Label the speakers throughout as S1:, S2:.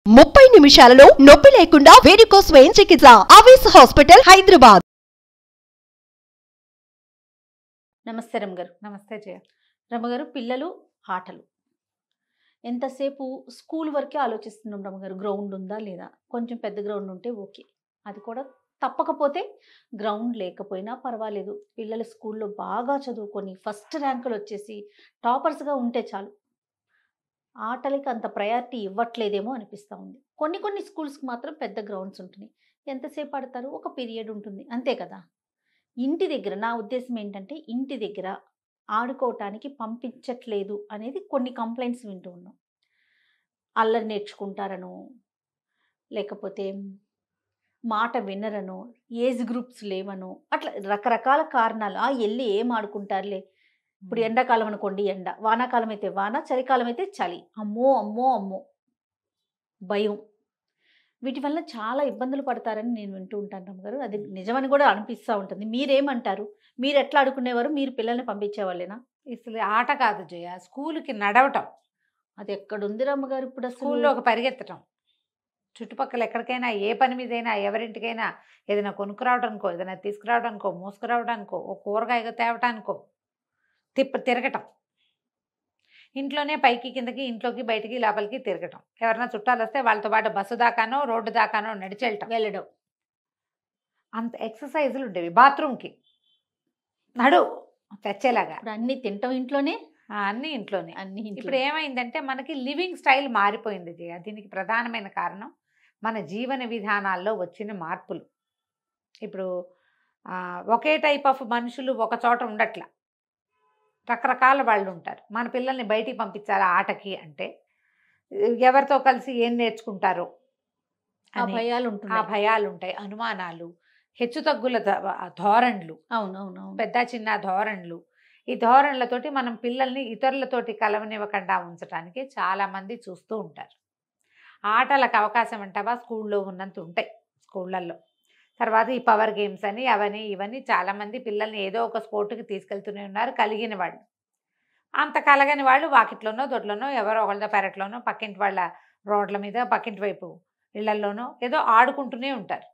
S1: 30 నిమిషాలలో నొప్పి లేకుండా వేడికోస్ స్వయం చికిత్స ఆవేశ హాస్పిటల్ హైదరాబాద్.
S2: నమస్తే రమగారు.
S3: నమస్తే జయ.
S2: రమగారు, పిల్లలు ఆటలు ఎంతసేపు స్కూల్ వరకే ఆలోచిస్తున్నాం రమగారు. గ్రౌండ్ ఉందా లేదా, కొంచెం పెద్ద గ్రౌండ్ ఉంటే ఓకే, అది కూడా తప్పకపోతే గ్రౌండ్ లేకపోయినా పర్వాలేదు, పిల్లలు స్కూల్లో బాగా చదువుకొని ఫస్ట్ ర్యాంకులు వచ్చేసి టాపర్స్గా ఉంటే చాలు. ఆటలకి అంత ప్రయారిటీ ఇవ్వట్లేదేమో అనిపిస్తూ ఉంది. కొన్ని స్కూల్స్కి మాత్రం పెద్ద గ్రౌండ్స్ ఉంటున్నాయి. ఎంతసేపు ఆడతారు, ఒక పీరియడ్ ఉంటుంది అంతే కదా. ఇంటి దగ్గర నా ఉద్దేశం ఏంటంటే, ఇంటి దగ్గర ఆడుకోవటానికి పంపించట్లేదు అనేది కొన్ని కంప్లైంట్స్ వింటూ ఉన్నాం. అల్లరి నేర్చుకుంటారనో, లేకపోతే మాట వినరనో, ఏజ్ గ్రూప్స్ లేవనో, అట్లా రకరకాల కారణాలు. వెళ్ళి ఏం ఆడుకుంటారులే, ఇప్పుడు ఎండాకాలం అనుకోండి ఎండ, వానాకాలం అయితే వాన, చలికాలం అయితే చలి, అమ్మో అమ్మో అమ్మో భయం. వీటి వల్ల చాలా ఇబ్బందులు పడతారని నేను వింటూ ఉంటాను రమ్మగారు. అది నిజమని కూడా అనిపిస్తూ ఉంటుంది. మీరేమంటారు? మీరు ఎట్లా ఆడుకునేవారు? మీరు పిల్లల్ని పంపించేవాళ్ళేనా?
S3: అసలు ఆట కాదు జయ, స్కూల్కి నడవటం.
S2: అది ఎక్కడుంది రమ్మగారు ఇప్పుడు అసలు?
S3: స్కూల్లో ఒక పరిగెత్తటం, చుట్టుపక్కల ఎక్కడికైనా ఏ పని మీదైనా ఎవరింటికైనా ఏదైనా కొనుక్కురావడానికో, ఏదైనా తీసుకురావడానికో, మోసుకురావడానికో, ఒక కూరగాయ తేవటానికో తిరగటం. ఇంట్లోనే పైకి కిందకి, ఇంట్లోకి బయటికి లోపలికి తిరగటం. ఎవరైనా చుట్టాలు వస్తే వాళ్ళతో పాటు బస్సు దాకానో రోడ్డు దాకానో నడిచి వెళ్ళడం. అంత ఎక్సర్సైజులు ఉండేవి. బాత్రూమ్కి నడు తెచ్చేలాగా.
S2: ఇప్పుడు అన్ని తింటాం ఇంట్లోనే,
S3: అన్నీ ఇంట్లోనే.
S2: అన్ని
S3: ఇప్పుడు ఏమైందంటే మనకి లివింగ్ స్టైల్ మారిపోయింది జయ. దీనికి ప్రధానమైన కారణం మన జీవన విధానాల్లో వచ్చిన మార్పులు. ఇప్పుడు ఒకే టైప్ ఆఫ్ మనుషులు ఒక చోట ఉండట్లా, రకరకాల వాళ్ళు ఉంటారు. మన పిల్లల్ని బయటికి పంపించాలి ఆటకి అంటే ఎవరితో కలిసి ఏం నేర్చుకుంటారో
S2: ఆ
S3: భయాలు ఉంటాయి, అనుమానాలు, హెచ్చుతగ్గుల ధోరణులు,
S2: అవునవును,
S3: పెద్ద చిన్న ధోరణులు. ఈ ధోరణులతోటి మనం పిల్లల్ని ఇతరులతోటి కలవనివ్వకుండా ఉంచడానికి చాలామంది చూస్తూ ఉంటారు. ఆటలకు అవకాశం అంటావా స్కూల్లో ఉన్నంత ఉంటాయి స్కూళ్ళల్లో. తర్వాత ఈ పవర్ గేమ్స్ అని అవని ఇవన్నీ చాలామంది పిల్లల్ని ఏదో ఒక స్పోర్ట్కి తీసుకెళ్తూనే ఉన్నారు. కలిగిన వాళ్ళు, అంత కలగని వాళ్ళు వాకిట్లోనో దొడ్లోనో ఎవరో ఒకళ్ళ పెరట్లోనో పక్కింటి వాళ్ళ రోడ్ల మీద పక్కింటి వైపు ఇళ్లల్లోనో ఏదో ఆడుకుంటూనే ఉంటారు.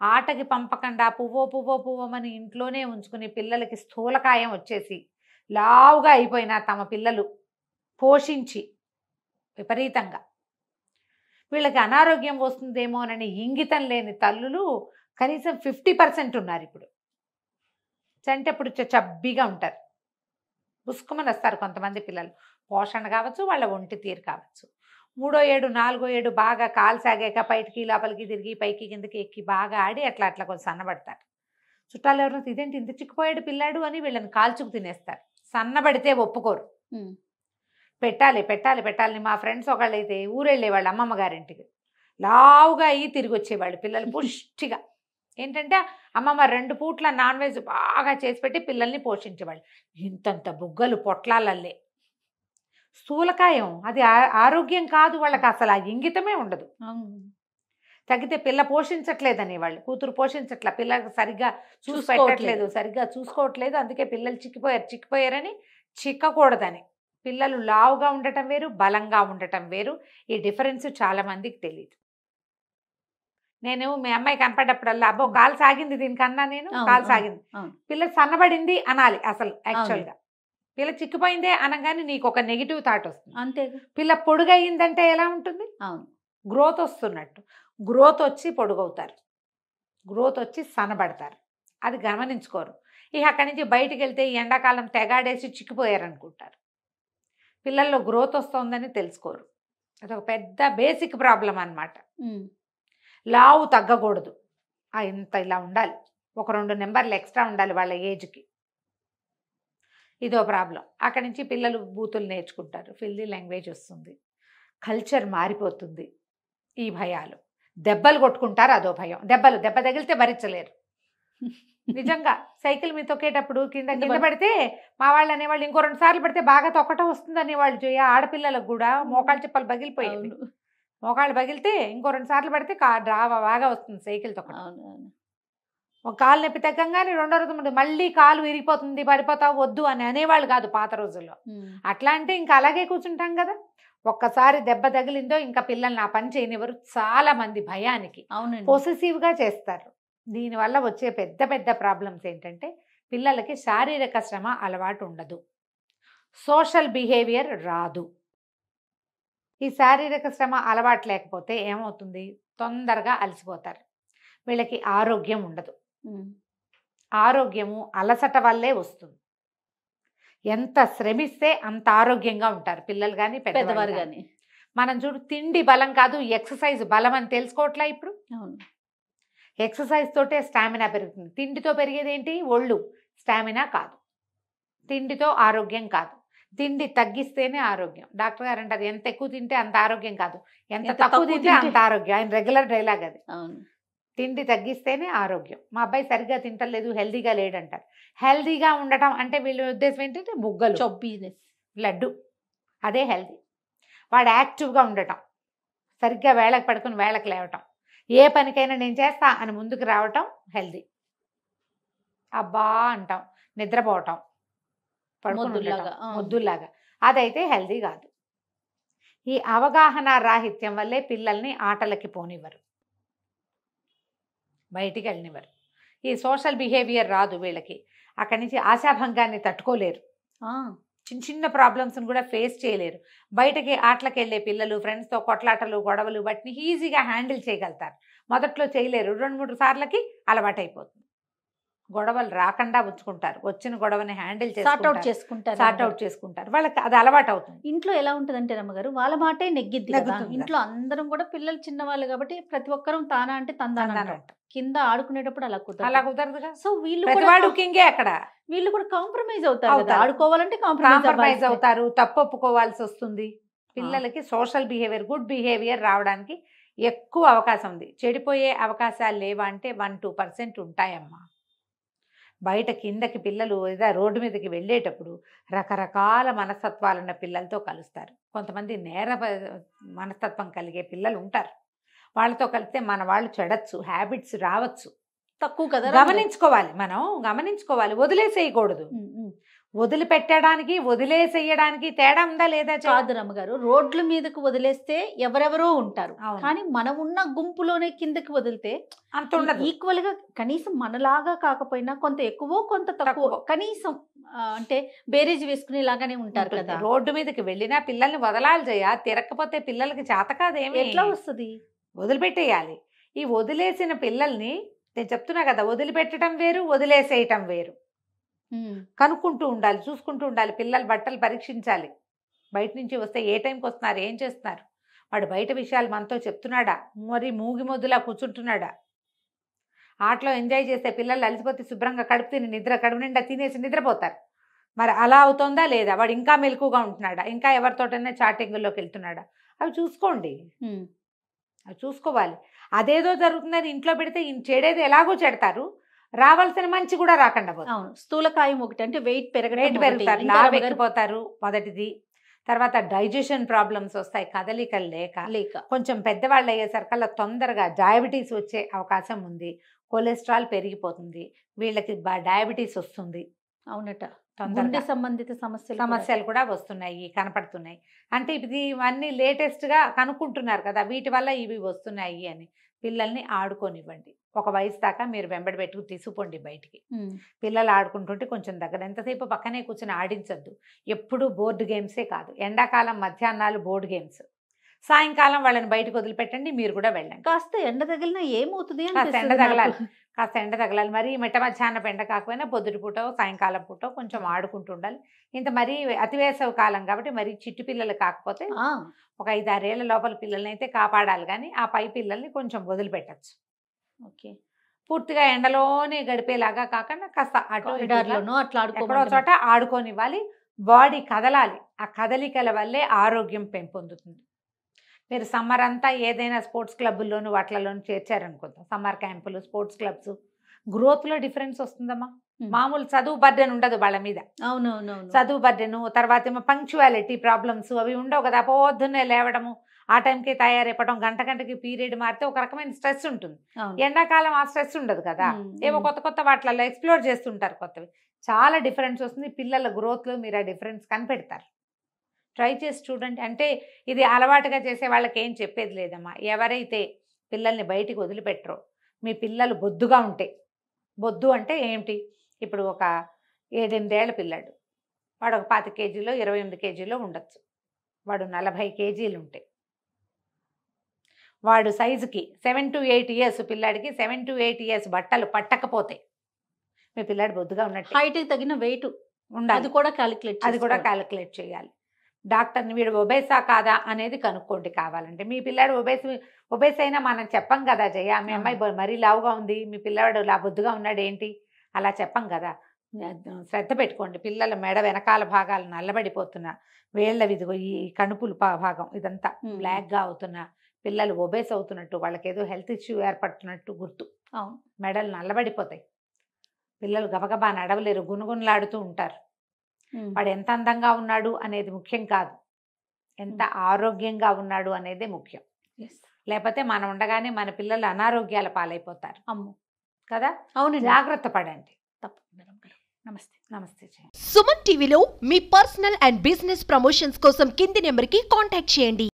S3: ఆటకి పంపకుండా పువ్వోమని ఇంట్లోనే ఉంచుకుని పిల్లలకి స్థూలకాయం వచ్చేసి లావుగా అయిపోయినా తమ పిల్లలు పోషించి విపరీతంగా వీళ్ళకి అనారోగ్యం వస్తుందేమోనని ఇంగితం లేని తల్లులు కనీసం 50% ఉన్నారు ఇప్పుడు. అంటే ఇప్పుడు చబ్బీగా ఉంటారు, బుస్కుమని వస్తారు కొంతమంది పిల్లలు. పోషణ కావచ్చు, వాళ్ళ ఒంటి తీరు కావచ్చు. 3వ ఏడు 4వ ఏడు బాగా కాలు సాగాక బయటికి లోపలికి తిరిగి పైకి కిందకి ఎక్కి బాగా ఆడి అట్లా కొంచెం సన్నబడతారు. చుట్టాలు ఎవరైనా ఇదేంటి ఇంత చిక్కుపోయాడు పిల్లాడు అని వీళ్ళని కాల్చుకు తినేస్తారు. సన్నబడితే ఒప్పుకోరు. పెట్టాలి. మా ఫ్రెండ్స్ ఒకళ్ళు అయితే ఊరెళ్ళేవాళ్ళు అమ్మమ్మ గారింటికి, లావుగా అయ్యి తిరిగి వచ్చేవాళ్ళు పిల్లలు పుష్టిగా. ఏంటంటే అమ్మమ్మ 2 పూట్ల నాన్ వెజ్ బాగా చేసి పెట్టి పిల్లల్ని పోషించేవాళ్ళు. ఇంతంత బుగ్గలు పొట్లాలల్లే, స్థూలకాయం. అది ఆరోగ్యం కాదు వాళ్ళకి, అసలు ఆ ఇంగితమే ఉండదు. తగ్గితే పిల్ల పోషించట్లేదని వాళ్ళు, కూతురు పోషించట్ల, పిల్లలకు సరిగ్గా పెట్టట్లేదు, సరిగ్గా చూసుకోవట్లేదు, అందుకే పిల్లలు చిక్కిపోయారని చిక్కకూడదని. పిల్లలు లావుగా ఉండటం వేరు, బలంగా ఉండటం వేరు. ఈ డిఫరెన్స్ చాలా మందికి తెలియదు. నేను మీ అమ్మాయి కనపడ్డప్పుడల్లా అబ్బో కాలు సాగింది దీనికన్నా, నేను కాలు సాగింది, పిల్ల సన్నబడింది అనాలి. అసలు యాక్చువల్గా పిల్ల చిక్కిపోయిందే అనగానే నీకు ఒక నెగిటివ్ థాట్ వస్తుంది.
S2: అంతే.
S3: పిల్ల పొడుగయిందంటే ఎలా ఉంటుంది? గ్రోత్ వస్తున్నట్టు. గ్రోత్ వచ్చి పొడుగవుతారు, గ్రోత్ వచ్చి సన్నబడతారు. అది గమనించుకోరు. ఇక అక్కడి నుంచి బయటికి వెళ్తే ఎండాకాలం తెగాడేసి చిక్కిపోయారనుకుంటారు. పిల్లల్లో గ్రోత్ వస్తుందని తెలుసుకోరు. అదొక పెద్ద బేసిక్ ప్రాబ్లం అన్నమాట. లావు తగ్గకూడదు, ఇంత ఇలా ఉండాలి, ఒక 2 నెంబర్లు ఎక్స్ట్రా ఉండాలి వాళ్ళ ఏజ్కి. ఇదో ప్రాబ్లం. అక్కడి నుంచి పిల్లలు బూతులు నేర్చుకుంటారు, ఫిల్దీ లాంగ్వేజ్ వస్తుంది, కల్చర్ మారిపోతుంది. ఈ భయాలు, దెబ్బలు కొట్టుకుంటారు, అదో భయం. దెబ్బ తగిలితే భరించలేరు. నిజంగా సైకిల్ మీద తొక్కేటప్పుడు కింద పడితే మా వాళ్ళు అనేవాళ్ళు ఇంకో 2 సార్లు పడితే బాగా తొక్కటం వస్తుంది అనేవాళ్ళు. జయ, ఆడపిల్లలకు కూడా మోకాళ్ళ చిప్పలు పగిలిపోయాయి. మోకాళ్ళు పగిలితే ఇంకో 2 సార్లు పడితే బాగా వస్తుంది సైకిల్ తొక్కటం. ఒక కాలు నొప్పి తగ్గంగానే 2వ రోజు మళ్ళీ కాలు విరిగిపోతుంది, పడిపోతావు వద్దు అని అనేవాళ్ళు కాదు పాత రోజుల్లో. అట్లా అంటే ఇంకా అలాగే కూర్చుంటాం కదా. ఒక్కసారి దెబ్బ తగిలిందో ఇంకా పిల్లల్ని ఆ పని చేయనివ్వరు. చాలా మంది భయానికి
S2: అవునండి.
S3: పొసెసివ్గా చేస్తారు. దీనివల్ల వచ్చే పెద్ద పెద్ద ప్రాబ్లమ్స్ ఏంటంటే పిల్లలకి శారీరక శ్రమ అలవాటు ఉండదు, సోషల్ బిహేవియర్ రాదు. ఈ శారీరక శ్రమ అలవాటు లేకపోతే ఏమవుతుంది, తొందరగా అలసిపోతారు, వీళ్ళకి ఆరోగ్యం ఉండదు. ఆరోగ్యము అలసట వల్లే వస్తుంది. ఎంత శ్రమిస్తే అంత ఆరోగ్యంగా ఉంటారు పిల్లలు కానీ
S2: పెద్దవారు
S3: పెద్దవారు
S2: కానీ.
S3: కానీ. మనం చూడు, తిండి బలం కాదు ఎక్సర్సైజ్ బలం అని తెలుసుకోవట్లే ఇప్పుడు.
S2: అవును.
S3: ఎక్సర్సైజ్ తోటే స్టామినా పెరుగుతుంది. తిండితో పెరిగేది ఏంటి, ఒళ్ళు, స్టామినా కాదు. తిండితో ఆరోగ్యం కాదు. తిండి తగ్గిస్తేనే ఆరోగ్యం. డాక్టర్ గారు అంటారు ఎంత ఎక్కువ తింటే అంత ఆరోగ్యం కాదు, ఎంత తక్కువ తింటే అంత ఆరోగ్యం. ఆయన రెగ్యులర్ డైలాగ్ అది.
S2: అవును.
S3: తిండి తగ్గిస్తేనే ఆరోగ్యం. మా అబ్బాయి సరిగ్గా తింటలేదు, హెల్దీగా లేడంటారు. హెల్దీగా ఉండటం అంటే వీళ్ళ ఉద్దేశం ఏంటంటే బుగ్గలు,
S2: చొబ్బీనెస్,
S3: లడ్డు, అదే హెల్దీ. వాడు యాక్టివ్గా ఉండటం, సరిగ్గా వేళకు పడుకుని వేళకు లేవటం, ఏ పనికైనా నేను చేస్తా అని ముందుకు రావటం హెల్దీ. అబ్బా అంటాం, నిద్రపోవటం, ముద్దుల్లాగా, అదైతే హెల్దీ కాదు. ఈ అవగాహన రాహిత్యం వల్లే పిల్లల్ని ఆటలకి పోనివ్వరు, బయటికి వెళ్ళనివ్వరు. ఈ సోషల్ బిహేవియర్ రాదు వీళ్ళకి. అక్కడి నుంచి ఆశాభంగాన్ని తట్టుకోలేరు, చిన్న చిన్న ప్రాబ్లమ్స్ని కూడా ఫేస్ చేయలేరు. బయటకి ఆటలకు వెళ్ళే పిల్లలు ఫ్రెండ్స్తో కొట్లాటలు గొడవలు వాటిని ఈజీగా హ్యాండిల్ చేయగలుగుతారు. మొదట్లో చేయలేరు, 2-3 సార్లకి అలవాటైపోతుంది. గొడవలు రాకుండా ఉంచుకుంటారు, వచ్చిన గొడవని హ్యాండిల్ సార్ట్ అవుట్ చేసుకుంటారు. వాళ్ళకి అది అలవాటు అవుతుంది.
S2: ఇంట్లో ఎలా ఉంటుందంటే రమ్మగారు, వాళ్ళ మాటే నెగ్గిద్ది కదా. ఇంట్లో అందరం కూడా పిల్లలు చిన్నవాళ్ళు కాబట్టి ప్రతి ఒక్కరూ తానా అంటే తందానంట. కింద ఆడుకునేటప్పుడు అలా
S3: కుదరదుగా.
S2: సో వీళ్ళు
S3: అక్కడ
S2: వీళ్ళు కూడా కాంప్రమైజ్ అవుతారు కదా. ఆడుకోవాలంటే
S3: కాంప్రమైజ్ అవుతారు, తప్పు ఒప్పుకోవాల్సి వస్తుంది. పిల్లలకి సోషల్ బిహేవియర్, గుడ్ బిహేవియర్ రావడానికి ఎక్కువ అవకాశం ఉంది. చెడిపోయే అవకాశాలు లేవా అంటే 1-2% ఉంటాయమ్మా. బయట కిందకి పిల్లలు ఏదో రోడ్డు మీదకి వెళ్ళేటప్పుడు రకరకాల మనస్తత్వాలున్న పిల్లలతో కలుస్తారు. కొంతమంది నేర మనస్తత్వం కలిగే పిల్లలు ఉంటారు. వాళ్ళతో కలిస్తే మన వాళ్ళు చెడచ్చు, హ్యాబిట్స్ రావచ్చు.
S2: తక్కువ కదా,
S3: గమనించుకోవాలి, వదిలేసేయకూడదు. వదిలిపెట్టడానికి వదిలేసేయడానికి తేడా ఉందా లేదా?
S2: కాదు రమ్మగారు, రోడ్ల మీదకు వదిలేస్తే ఎవరెవరో ఉంటారు, కానీ మనం ఉన్న గుంపులోనే కిందకి వదిలితే
S3: అంత ఉండదు.
S2: ఈక్వల్ గా కనీసం మనలాగా కాకపోయినా కొంత ఎక్కువ కొంత తక్కువ కనీసం అంటే బేరేజ్ వేసుకునేలాగానే ఉంటారు కదా.
S3: రోడ్డు మీదకి వెళ్ళినా పిల్లల్ని వదలాలి చేయ, తిరగకపోతే పిల్లలకి చేత కాదేమి,
S2: ఎట్లా వస్తుంది?
S3: వదిలిపెట్టేయాలి. ఈ వదిలేసిన పిల్లల్ని నేను చెప్తున్నా కదా, వదిలిపెట్టడం వేరు, వదిలేసేయటం వేరు. కనుక్కుంటూ ఉండాలి, చూసుకుంటూ ఉండాలి. పిల్లలు బట్టలు పరీక్షించాలి. బయట నుంచి వస్తే ఏ టైంకి వస్తున్నారు, ఏం చేస్తున్నారు, వాడు బయట విషయాలు మనతో చెప్తున్నాడా, మరి మూగి మొద్దులా కూర్చుంటున్నాడా. ఆటలో ఎంజాయ్ చేస్తే పిల్లలు అలసిపోతే శుభ్రంగా కడుపు నిండా తినేసి నిద్రపోతారు. మరి అలా అవుతుందా లేదా, వాడు ఇంకా మెలకుగా ఉంటున్నాడా, ఇంకా ఎవరితోటైనా చాటింగుల్లోకి వెళ్తున్నాడా, అవి చూసుకోండి. అవి చూసుకోవాలి. అదేదో జరుగుతుందని ఇంట్లో పెడితే చెడేది ఎలాగో చెడతారు, రావాల్సిన మంచి కూడా రాకుండా పోతుంది.
S2: స్థూలకాయం ఒకటి అంటే వెయిట్
S3: పెరుగుతారు, లావు ఎక్కిపోతారు మొదటిది. తర్వాత డైజెషన్ ప్రాబ్లమ్స్ వస్తాయి, కదలికలు లేక. కొంచెం పెద్దవాళ్ళు అయ్యేసరికల్లా తొందరగా డయాబెటీస్ వచ్చే అవకాశం ఉంది. కొలెస్ట్రాల్ పెరిగిపోతుంది, వీళ్ళకి డయాబెటీస్ వస్తుంది.
S2: అవునట, గుండె సంబంధిత
S3: సమస్యలు కూడా వస్తున్నాయి, కనపడుతున్నాయి. అంటే ఇవన్నీ లేటెస్ట్గా కనుక్కుంటున్నారు కదా, వీటి వల్ల ఇవి వస్తున్నాయి అని. పిల్లల్ని ఆడుకోనివ్వండి. ఒక వయసు దాకా మీరు వెంబడి పెట్టుకు తీసుకుపోండి బయటికి. పిల్లలు ఆడుకుంటుంటే కొంచెం దగ్గర, ఎంతసేపు పక్కనే కూర్చొని ఆడించద్దు. ఎప్పుడు బోర్డు గేమ్సే కాదు, ఎండాకాలం మధ్యాహ్నాలు బోర్డు గేమ్స్, సాయంకాలం వాళ్ళని బయటకు వదిలిపెట్టండి, మీరు కూడా వెళ్ళండి.
S2: కాస్త ఎండ తగిలినా ఏమవుతుంది,
S3: కాస్త ఎండ తగలాలి. మరి మిట్ట మధ్యాహ్నం ఎండ కాకపోయినా పొద్దుటి పూట సాయంకాలం పూట కొంచెం ఆడుకుంటూ ఉండాలి. ఇంత మరీ అతివేసవి కాలం కాబట్టి మరి చిట్టు పిల్లలు కాకపోతే ఒక 5-6 ఏళ్ల లోపల పిల్లల్ని అయితే కాపాడాలి, కానీ ఆ పై పిల్లల్ని కొంచెం వదిలిపెట్టచ్చు.
S2: ఓకే,
S3: పూర్తిగా ఎండలోనే గడిపేలాగా కాకుండా కాస్త అటు ఎక్కడో చోట ఆడుకోనివ్వాలి. బాడీ కదలాలి, ఆ కదలికల వల్లే ఆరోగ్యం పెంపొందుతుంది. మీరు సమ్మర్ అంతా ఏదైనా స్పోర్ట్స్ క్లబ్బుల్లోనూ వాటిలోనూ చేర్చారనుకుందాం, సమ్మర్ క్యాంపులు, స్పోర్ట్స్ క్లబ్స్, గ్రోత్లో డిఫరెన్స్ వస్తుందమ్మా. మామూలు చదువు బర్డెన్ ఉండదు వాళ్ళ మీద.
S2: అవునవును,
S3: చదువు బర్డెను, తర్వాత ఏమో పంక్చువాలిటీ ప్రాబ్లమ్స్ అవి ఉండవు కదా. పొద్దున్నే లేవడము, ఆ టైంకి తయారైపోవడం, గంటకి పీరియడ్ మారితే ఒక రకమైన స్ట్రెస్ ఉంటుంది. ఎండాకాలం ఆ స్ట్రెస్ ఉండదు కదా, ఏమో కొత్త వాటిలలో ఎక్స్ప్లోర్ చేస్తుంటారు కొత్తవి. చాలా డిఫరెన్స్ వస్తుంది పిల్లల గ్రోత్లో, మీరు ఆ డిఫరెన్స్ కనిపెడతారు. ట్రై చేసి చూడండి. అంటే ఇది అలవాటుగా చేసే వాళ్ళకి ఏం చెప్పేది లేదమ్మా. ఎవరైతే పిల్లల్ని బయటికి వదిలిపెట్టరో, మీ పిల్లలు బొద్దుగా ఉంటే, బొద్దు అంటే ఏమిటి, ఇప్పుడు ఒక 7-8 ఏళ్ల పిల్లాడు, వాడు ఒక 25 కేజీలో 28 కేజీలో ఉండొచ్చు, వాడు 40 కేజీలు ఉంటాయి. వాడు సైజుకి 7 to 8 ఇయర్స్ పిల్లాడికి 7 to 8 ఇయర్స్ బట్టలు పట్టకపోతే మీ పిల్లాడు బొద్దుగా ఉన్నట్టు.
S2: హైట్కి తగిన వెయిట్
S3: ఉండాలి,
S2: అది కూడా
S3: క్యాలిక్యులేట్ చేయాలి. డాక్టర్ని వీడు ఒబేసా కాదా అనేది కనుక్కోండి కావాలంటే. మీ పిల్లాడు ఒబేస్ అయినా మనం చెప్పం కదా జయ, మీ అమ్మాయి మరీ లావుగా ఉంది, మీ పిల్లాడు బొద్దుగా ఉన్నాడు ఏంటి, అలా చెప్పం కదా. శ్రద్ధ పెట్టుకోండి. పిల్లల మెడ వెనకాల భాగాలు నల్లబడిపోతున్నా, వేళ్ళ విదిగో ఈ కణుపులు భాగం ఇదంతా బ్లాక్గా అవుతున్నా, పిల్లలు ఒబేస్ అవుతున్నట్టు, వాళ్ళకి ఏదో హెల్త్ ఇష్యూ ఏర్పడుతున్నట్టు గుర్తు. మెడలు నల్లబడిపోతాయి, పిల్లలు గబగబా నడవలేరు, గునుగునులాడుతూ ఉంటారు. వాడు ఎంత అందంగా ఉన్నాడు అనేది ముఖ్యం కాదు, ఎంత ఆరోగ్యంగా ఉన్నాడు అనేదే ముఖ్యం. లేకపోతే మనం ఉండగానే మన పిల్లలు అనారోగ్యాల పాలైపోతారు.
S2: అమ్మో
S3: కదా,
S2: అవును,
S3: జాగ్రత్త పడండి.
S2: తప్పకుండా. నమస్తే.
S3: నమస్తే.
S1: సుమన్ టీవీలో మీ పర్సనల్ అండ్ బిజినెస్ ప్రమోషన్స్ కోసం కింది నెంబర్కి కాంటాక్ట్ చేయండి.